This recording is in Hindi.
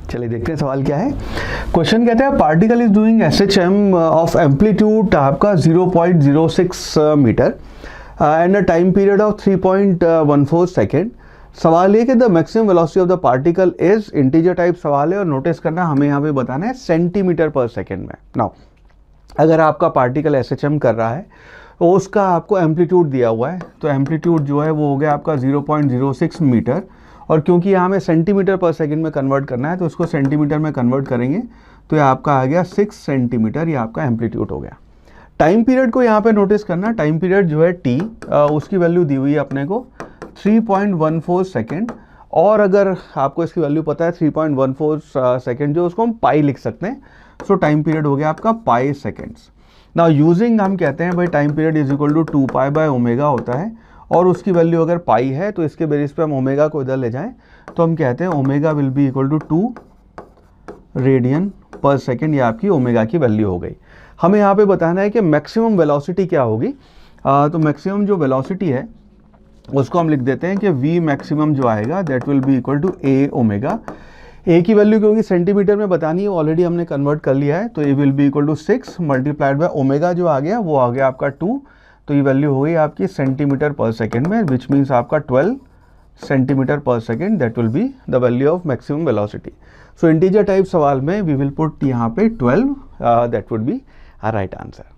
चलिए देखते हैं सवाल क्या है। क्वेश्चन कहते हैं particle is doing SHM of amplitude आपका 0.06 metre and a time period of 3.14 second. सवाल ये कि the maximum velocity of the particle is, integer type सवाल है और नोटिस करना हमें यहाँ पे बताना है सेंटीमीटर पर सेकेंड में। नाउ अगर आपका पार्टिकल SHM कर रहा है तो उसका आपको एम्पलीट्यूड दिया हुआ है, तो एम्पलीट्यूड जो है वो हो गया आपका 0.06 मीटर, और क्योंकि यहाँ हमें सेंटीमीटर पर सेकंड में कन्वर्ट करना है तो उसको सेंटीमीटर में कन्वर्ट करेंगे तो ये आपका आ गया 6 सेंटीमीटर, ये आपका एम्पलीट्यूड हो गया। टाइम पीरियड को यहाँ पे नोटिस करना, टाइम पीरियड जो है t, उसकी वैल्यू दी हुई है अपने को 3.14 सेकेंड, और अगर आपको इसकी वैल्यू पता है 3.14 सेकेंड जो उसको हम पाई लिख सकते हैं। सो टाइम पीरियड हो गया आपका पाई सेकेंड्स। नाउ यूजिंग हम कहते हैं भाई time period is equal to 2π/ω होता है, और उसकी वैल्यू अगर पाई है तो इसके बेसिस पे हम ओमेगा को इधर ले जाएं तो हम कहते हैं omega will be equal to 2 radian per second, ये आपकी ओमेगा की वैल्यू हो गई। हमें यहाँ पे बताना है कि मैक्सिमम वेलोसिटी क्या होगी। तो मैक्सिमम जो वेलोसिटी है उसको हम लिख देते हैं कि v मैक्सिमम जो आएगा that will be equal to a omega. a की वैल्यू क्योंकि सेंटीमीटर में बतानी है ऑलरेडी हमने कन्वर्ट कर लिया है, तो a will be equal to 6 multiplied by omega जो आ गया वो आ गया आपका 2, तो ये वैल्यू हो गई आपकी सेंटीमीटर पर सेकेंड में, विच मीन्स आपका 12 सेंटीमीटर पर second, that will be the value of maximum velocity. So integer type सवाल में वी विल पुट यहाँ पे 12, that would be a right answer.